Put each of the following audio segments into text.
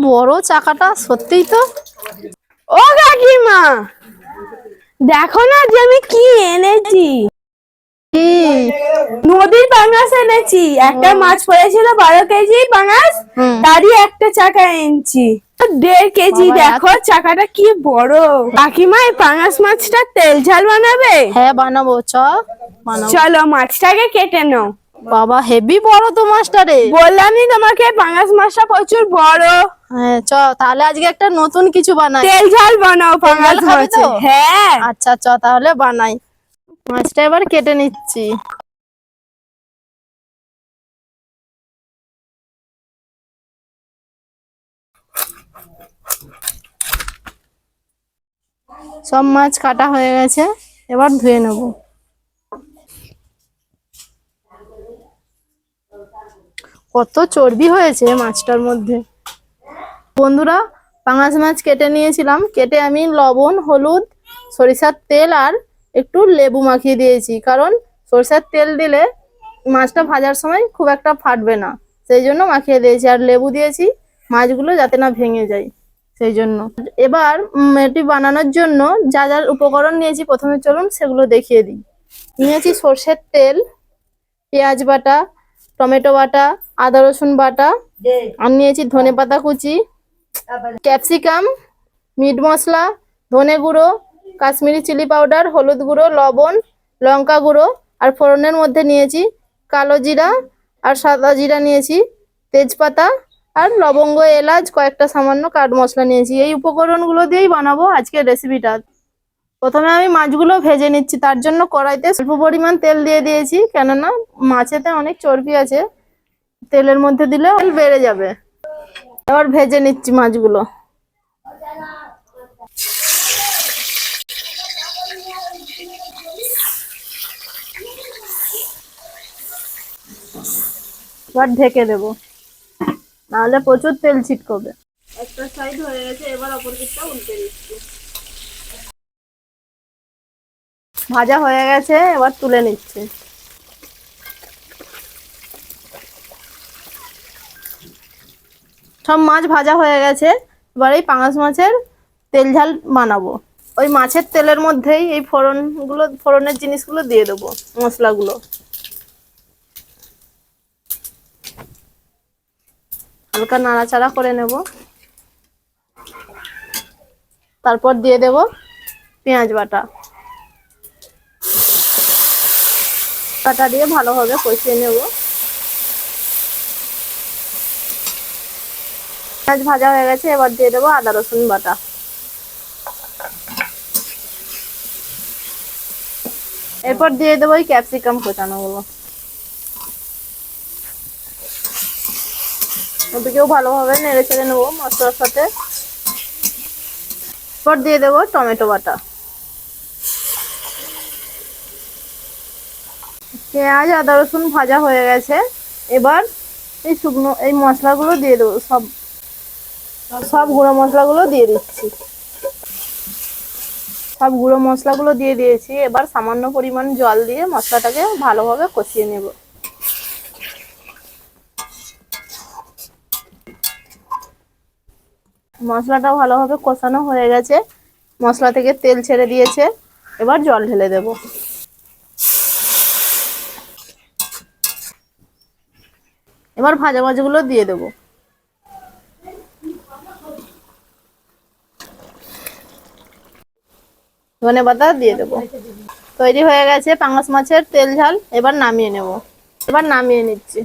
বড় চাকাটা, সত্যিই তো। ও কাকিমা, দেখো না যে আমি কি এনেছি। কি? নদীর পাঙাশ এনেছি। একটা মাছ পড়েছিল 12 কেজি পাঙাশ, তারই একটা চাকা এনেছি 1.5 কেজি। দেখো চাকাটা কি বড়। কাকিমা, এই পাঙাশ মাছটা তেল ঝাল বানাবে? হ্যাঁ বানাবো, চলো মাছটাকে কেটে নাও। বাবা হেভি বড় তো মাছটা রে। বললামই তোমাকে পাঙাশ মাছটা প্রচুর বড়। হ্যাঁ তাহলে আজকে একটা নতুন কিছু বানাই। তেল ঝাল বানাও পাঙাশ মাছ। হ্যাঁ আচ্ছা তাহলে বানাই। মাছটা এবার কেটে নিচ্ছি। সব মাছ কাটা হয়ে গেছে, এবার ধুয়ে নেব। কত চর্বি হয়েছে মাছটার মধ্যে। বন্ধুরা, পাঙাশ মাছ কেটে নিয়েছিলাম। কেটে আমি লবণ, হলুদ, সরিষার তেল আর একটু লেবু মাখিয়ে দিয়েছি, কারণ সরিষার তেল দিলে মাছটা ভাজার সময় খুব একটা ফাটবে না, সেই জন্য মাখিয়ে দিয়েছি। আর লেবু দিয়েছি মাছগুলো যাতে না ভেঙে যায়, সেই জন্য। এবার এটি বানানোর জন্য যা যা উপকরণ নিয়েছি প্রথমে চলুন সেগুলো দেখিয়ে দিই। নিয়েছি সর্ষের তেল, পেঁয়াজ বাটা, টমেটো বাটা, আদা রসুন বাটা, আর নিয়েছি ধনেপাতা কুচি, ক্যাপসিকাম, মিট মশলা, ধনে গুঁড়ো, কাশ্মীরি চিলি পাউডার, হলুদ গুঁড়ো, লবণ, লঙ্কা গুঁড়ো, আর ফোড়নের মধ্যে নিয়েছি কালো জিরা আর সাদা জিরা নিয়েছি, তেজপাতা আর লবঙ্গ, এলাচ, কয়েকটা সামান্য কাঠ মশলা নিয়েছি। এই উপকরণগুলো দিয়েই বানাবো আজকের রেসিপিটা। প্রথমে আমি মাছগুলো ভেজে নিচ্ছি, তার জন্য কড়াইতে অল্প পরিমাণ তেল দিয়ে দিয়েছি, কেননা মাছেতে অনেক চর্বি আছে, তেলের মধ্যে দিলে তেল বেড়ে যাবে। এবার ভেজে নিচ্ছি মাছগুলো। এবার ঢেকে দেবো, নাহলে প্রচুর তেল ছিটকবে। একটা সাইড হয়ে গেছে, এবার অপর দিকটা উল্টে দিচ্ছি। ভাজা হয়ে গেছে, এবার তুলে নিচ্ছি। সব মাছ ভাজা হয়ে গেছে, এবার এই পাঙাশ মাছের তেল ঝাল বানাবো। ওই মাছের তেলের মধ্যেই এই ফোড়নের জিনিসগুলো দিয়ে দেবো, মশলাগুলো। হালকা নাড়াচাড়া করে নেব, তারপর দিয়ে দেব পেঁয়াজ বাটা। বাটা দিয়ে ভালোভাবে কষিয়ে নেব। পেঁয়াজ ভাজা হয়ে গেছে, এবার দিয়ে দেবো আদা রসুন বাটা। এরপর দিয়ে দেবো এই ক্যাপসিকাম কোচানোগুলো। ওদিকেও ভালোভাবে নেড়ে চেড়ে নেবো মশলার সাথে। এরপর দিয়ে দেবো টমেটো বাটা। পেঁয়াজ আদা রসুন ভাজা হয়ে গেছে, এবার এই মশলাগুলো দিয়ে দেবো। সব গুঁড়ো মশলাগুলো দিয়ে দিচ্ছি। সব গুঁড়ো মশলাগুলো দিয়ে দিয়েছি, এবার সামান্য পরিমাণ জল দিয়ে মশলাটাকে ভালোভাবে কষিয়ে নেব। মশলাটা ভালোভাবে কষানো হয়ে গেছে, মশলা থেকে তেল ছেড়ে দিয়েছে, এবার জল ঢেলে দেব। এবার ভাজা মাছগুলো দিয়ে দেব। ধনেপাতা দিয়ে দেবো। তৈরি হয়ে গেছে পাঙাশ মাছের তেল ঝাল, এবার নামিয়ে নেব। এবার নামিয়ে নিচ্ছি।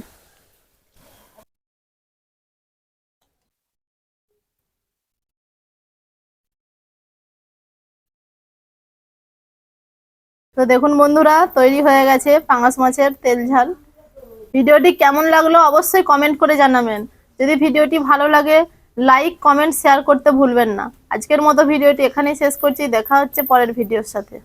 তো দেখুন বন্ধুরা, তৈরি হয়ে গেছে পাঙাশ মাছের তেল ঝাল। ভিডিওটি কেমন লাগলো অবশ্যই কমেন্ট করে জানাবেন। যদি ভিডিওটি ভালো লাগে লাইক, কমেন্ট, শেয়ার করতে ভুলবেন না। আজকের মতো ভিডিওটি এখানেই শেষ করছি, দেখা হচ্ছে পরের ভিডিওর সাথে।